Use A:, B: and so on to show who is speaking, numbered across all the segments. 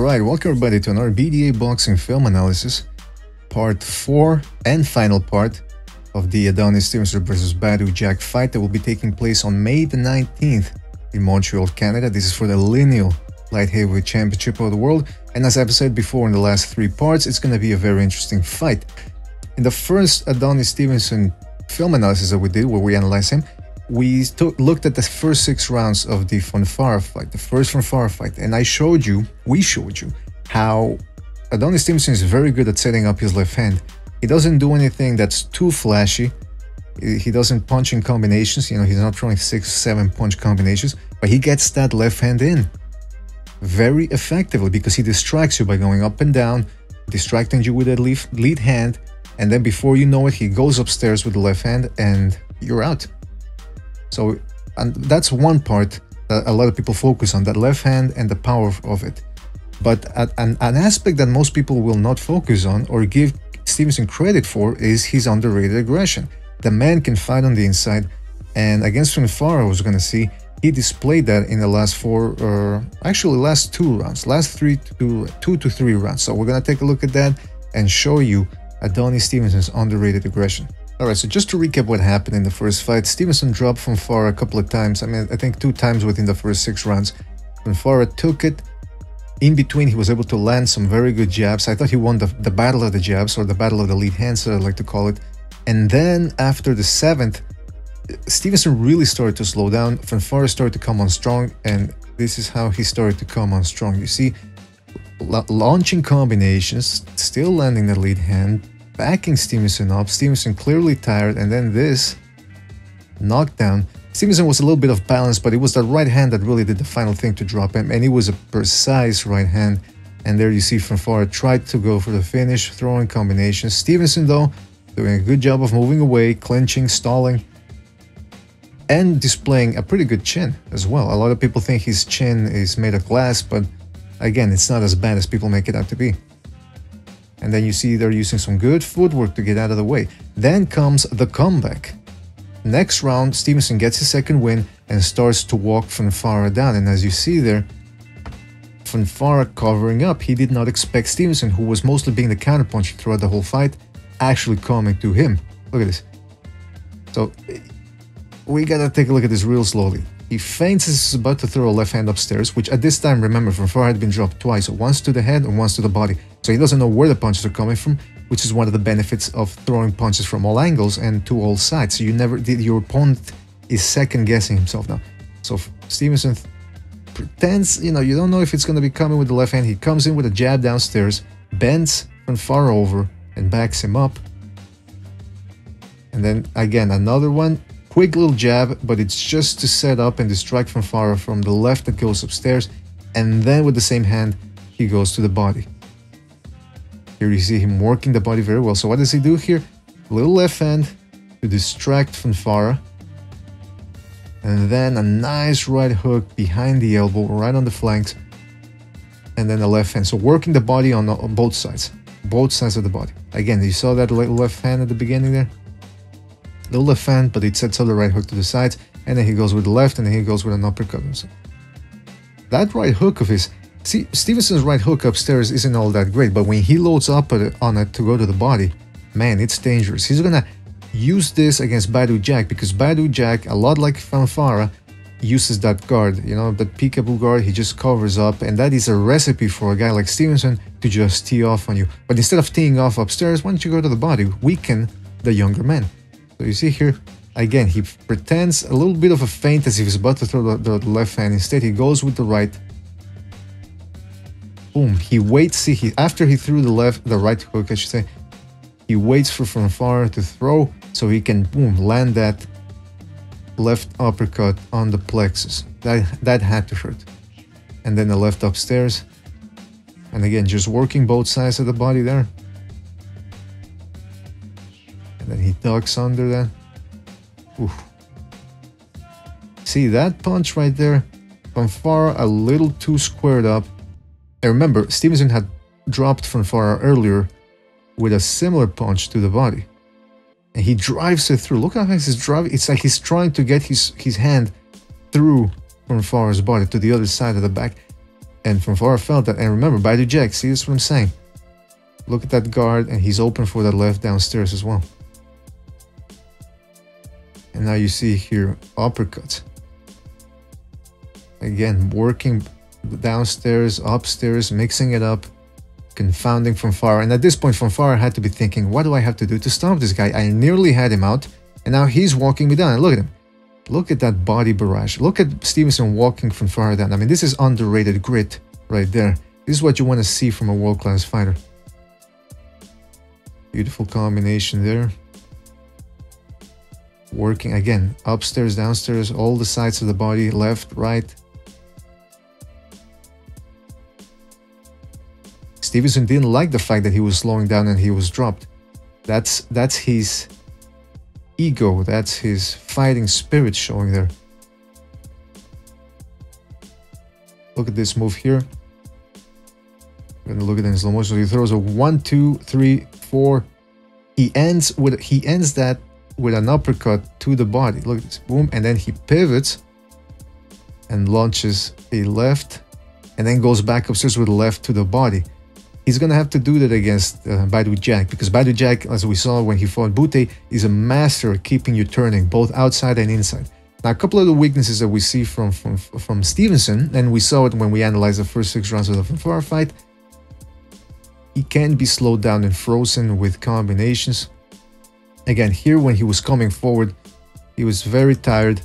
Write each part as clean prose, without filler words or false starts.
A: Alright, welcome everybody to another BDA Boxing Film Analysis, Part 4 and final part of the Adonis Stevnson vs Badou Jack fight that will be taking place on May the 19th in Montreal, Canada. This is for the lineal light heavyweight championship of the world, and as I've said before in the last 3 parts, it's going to be a very interesting fight. In the first Adonis Stevnson film analysis that we did, where we analyzed him, we looked at the first 6 rounds of the Fonfara fight, the first Fonfara fight, and we showed you how Adonis Stevnson is very good at setting up his left hand. He doesn't do anything that's too flashy. He doesn't punch in combinations, he's not throwing 6-7 punch combinations, but he gets that left hand in very effectively because he distracts you by going up and down, distracting you with that lead hand, and then before you know it, he goes upstairs with the left hand and you're out. So, and that's one part that a lot of people focus on, that left hand and the power of it. But an aspect that most people will not focus on or give Stevnson credit for is his underrated aggression. The man can fight on the inside, and against Fonfara, I was going to see, he displayed that in the last 4, actually last 2 rounds, last 2 to 3 rounds. So we're going to take a look at that and show you Adonis Stevnson's underrated aggression. Alright, so just to recap what happened in the first fight, Stevnson dropped Fonfara a couple of times. I think 2 times within the first 6 rounds. Fonfara took it. In between, he was able to land some very good jabs. I thought he won the battle of the jabs, or the battle of the lead hands, I like to call it. And then after the 7th, Stevnson really started to slow down. Fonfara started to come on strong, and this is how he started to come on strong. You see, launching combinations, still landing the lead hand, backing Stevnson up, Stevnson clearly tired, and then this knockdown. Stevnson was a little bit off balance, but it was that right hand that really did the final thing to drop him, and it was a precise right hand. And there you see Fonfara tried to go for the finish, throwing combinations. Stevnson, though, doing a good job of moving away, clinching, stalling, and displaying a pretty good chin as well. A lot of people think his chin is made of glass, but again, it's not as bad as people make it out to be. And then you see they're using some good footwork to get out of the way. Then comes the comeback. Next round, Stevnson gets his 2nd win and starts to walk Fonfara down. And as you see there, Fonfara covering up. He did not expect Stevnson, who was mostly being the counterpuncher throughout the whole fight, actually coming to him. Look at this. So we gotta take a look at this real slowly. He feints as he's about to throw a left hand upstairs, which at this time, remember, Fonfara had been dropped twice, once to the head and once to the body. So he doesn't know where the punches are coming from, which is one of the benefits of throwing punches from all angles and to all sides. So your opponent is second guessing himself now. So Stevnson pretends, you don't know if it's going to be coming with the left hand. He comes in with a jab downstairs, bends Fonfara over and backs him up. And then again, another one. Quick little jab, but it's just to set up and distract Fonfara from the left that goes upstairs, and then with the same hand, he goes to the body. Here you see him working the body very well. So what does he do here? Little left hand to distract Fonfara, and then a nice right hook behind the elbow, right on the flanks, and then the left hand. So working the body on both sides of the body. Again, you saw that left hand at the beginning there? The left hand, but it sets up the right hook to the sides, and then he goes with the left, and then he goes with an uppercut. That right hook of his, see, Stevnson's right hook upstairs isn't all that great, but when he loads up on it to go to the body, man, it's dangerous. He's gonna use this against Badou Jack, because Badou Jack, a lot like Fonfara, uses that guard, that peekaboo guard. He just covers up, and that is a recipe for a guy like Stevnson to just tee off on you. But instead of teeing off upstairs, why don't you go to the body, weaken the younger man? So you see here, again, he pretends a little bit of a feint as if he's about to throw the left hand. Instead, he goes with the right. Boom. He waits. See, after he threw the right hook, I should say, he waits for Fonfara to throw so he can, boom, land that left uppercut on the plexus. That had to hurt. And then the left upstairs. And again, just working both sides of the body there. Then he ducks under that. Oof. See that punch right there? Fonfara a little too squared up. And remember, Stevnson had dropped Fonfara earlier with a similar punch to the body. And he drives it through. Look how he's driving. It's like he's trying to get his hand through Fonfara's body to the other side of the back. And Fanfare felt that. And remember, Badou Jack, see, that's what I'm saying. Look at that guard, and he's open for that left downstairs as well. And now you see here uppercuts. Again, working downstairs, upstairs, mixing it up, confounding Fanfare. And at this point, Fanfare had to be thinking, what do I have to do to stop this guy? I nearly had him out, and now he's walking me down. And look at him. Look at that body barrage. Look at Stevenson walking Fanfare down. I mean, this is underrated grit right there. This is what you want to see from a world-class fighter. Beautiful combination there. Working again, upstairs, downstairs, all the sides of the body, left, right. Stevenson didn't like the fact that he was slowing down and he was dropped. That's his ego, that's his fighting spirit showing there. Look at this move here. We're gonna look at it in slow motion. So he throws a 1, 2, 3, 4. He ends that with an uppercut to the body. Look at this, boom, and then he pivots and launches a left, and then goes back upstairs with a left to the body. He's gonna have to do that against Badou Jack, because Badou Jack, as we saw when he fought Bute, is a master at keeping you turning, both outside and inside. Now, a couple of the weaknesses that we see from Stevenson, and we saw it when we analyzed the first 6 rounds of the Fanfare fight, he can be slowed down and frozen with combinations. Again, here when he was coming forward, he was very tired,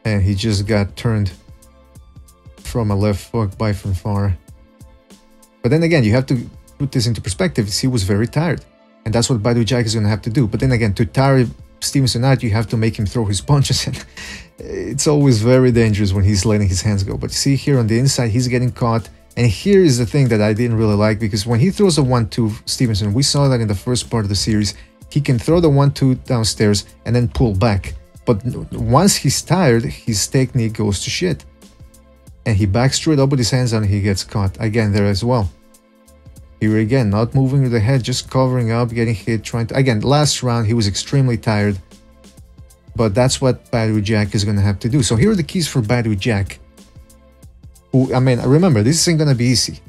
A: and he just got turned from a left hook by Fanfare. But then again, you have to put this into perspective. He was very tired, and that's what Badou Jack is going to have to do. But then again, to tire Stevenson out, you have to make him throw his punches, and it's always very dangerous when he's letting his hands go. But see here on the inside, he's getting caught. And here is the thing that I didn't really like, because when he throws a 1-2, Stevenson, we saw that in the first part of the series, he can throw the 1-2 downstairs and then pull back. But once he's tired, his technique goes to shit. And he backs straight up with his hands down, and he gets caught again there as well. Here again, not moving with the head, just covering up, getting hit, trying to... Again, last round, he was extremely tired. But that's what Badou Jack is going to have to do. So here are the keys for Badou Jack. Who, I mean, remember, this isn't going to be easy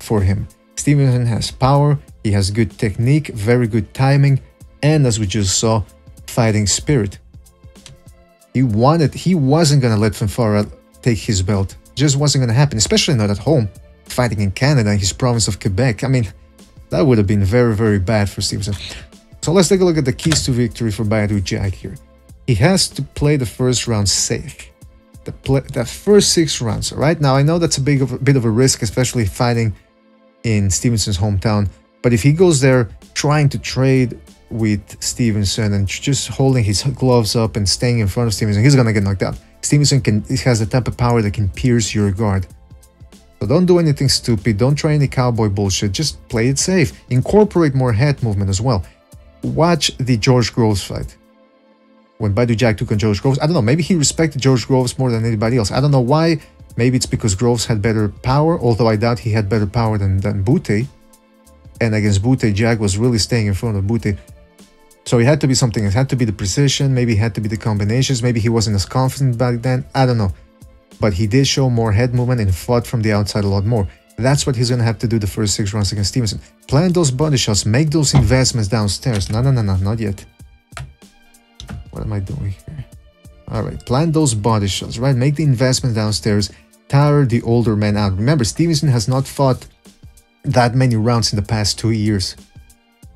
A: for him. Stevenson has power, he has good technique, very good timing, and as we just saw, fighting spirit. He wasn't going to let Fanfare take his belt. Just wasn't going to happen, especially not at home, fighting in Canada, in his province of Quebec. I mean, that would have been very, very bad for Stevenson. So let's take a look at the keys to victory for Badou Jack here. He has to play the first round safe. The first 6 rounds, right? Now, I know that's a bit of a risk, especially fighting in Stevenson's hometown. But if he goes there trying to trade with Stevenson and just holding his gloves up and staying in front of Stevenson, he's going to get knocked out. Stevenson has the type of power that can pierce your guard. So don't do anything stupid. Don't try any cowboy bullshit. Just play it safe. Incorporate more head movement as well. Watch the George Groves fight. When Badou Jack took on George Groves, I don't know, maybe he respected George Groves more than anybody else. I don't know why. Maybe it's because Groves had better power, although I doubt he had better power than Bute. And against Bute, Jack was really staying in front of Bute. So it had to be something. It had to be the precision. Maybe it had to be the combinations. Maybe he wasn't as confident back then. I don't know. But he did show more head movement and fought from the outside a lot more. That's what he's going to have to do the first 6 rounds against Stevenson. Plan those body shots. Make those investments downstairs. No, not yet. What am I doing here? All right, plan those body shots, right? Make the investment downstairs. Tire the older men out. Remember, Stevenson has not fought that many rounds in the past 2 years.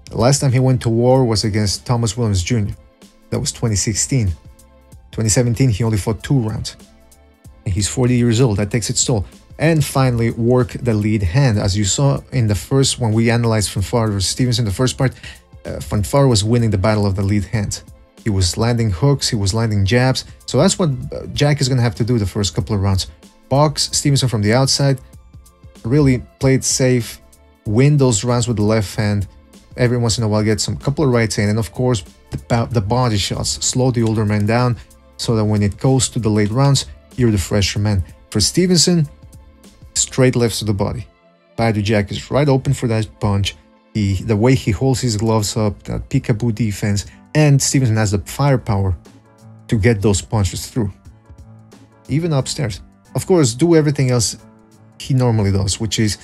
A: The last time he went to war was against Thomas Williams Jr. That was 2016. 2017, he only fought 2 rounds. And he's 40 years old. That takes its toll. And finally, work the lead hand. As you saw in the first, when we analyzed Fanfare versus Stevenson, the first part, Fanfare was winning the battle of the lead hands. He was landing hooks, he was landing jabs. So that's what Jack is going to have to do the first couple of rounds. Box Stevenson from the outside, really play it safe, win those rounds with the left hand. Every once in a while, get some couple of rights in. And of course, the body shots, slow the older man down so that when it goes to the late rounds, you're the fresher man. For Stevenson, straight lefts to the body. Badou Jack is right open for that punch. The way he holds his gloves up, that peekaboo defense, and Stevenson has the firepower to get those punches through. Even upstairs. Of course, do everything else he normally does, which is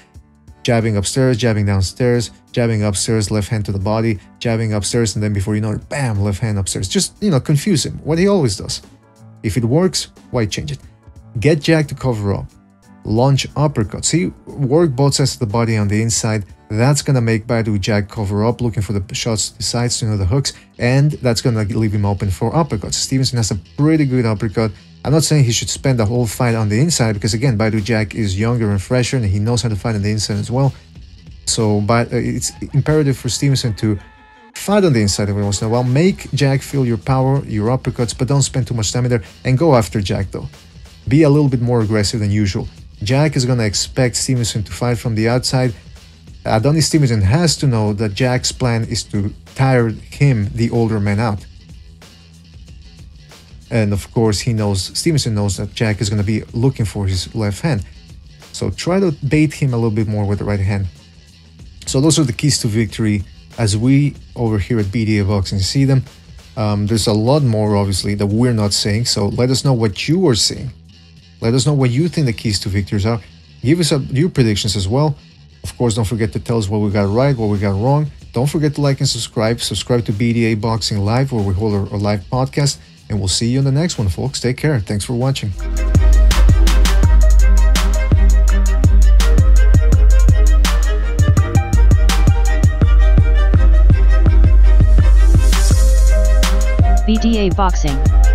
A: jabbing upstairs, jabbing downstairs, jabbing upstairs, left hand to the body, jabbing upstairs, and then before you know it, bam, left hand upstairs. Just, confuse him, what he always does. If it works, why change it? Get Jack to cover up. Launch uppercuts. See, work both sides of the body on the inside. That's going to make Badou Jack cover up, looking for the shots to the sides, the hooks, and that's going to leave him open for uppercuts. Stevenson has a pretty good uppercut. I'm not saying he should spend the whole fight on the inside, because again, Badou Jack is younger and fresher, and he knows how to fight on the inside as well. So it's imperative for Stevenson to fight on the inside every once in a while. Make Jack feel your power, your uppercuts, but don't spend too much time in there, and go after Jack though. Be a little bit more aggressive than usual. Jack is going to expect Stevenson to fight from the outside. Adonis Stevnson has to know that Jack's plan is to tire him, the older man, out. And of course, Stevenson knows that Jack is going to be looking for his left hand. So try to bait him a little bit more with the right hand. So those are the keys to victory as we over here at BDA Boxing see them. There's a lot more, obviously, that we're not saying. So let us know what you are seeing. Let us know what you think the keys to victories are. Give us your predictions as well. Of course, don't forget to tell us what we got right, what we got wrong. Don't forget to like and subscribe. Subscribe to BDA Boxing Live, where we hold our live podcast. And we'll see you in the next one, folks. Take care. Thanks for watching.
B: BDA Boxing.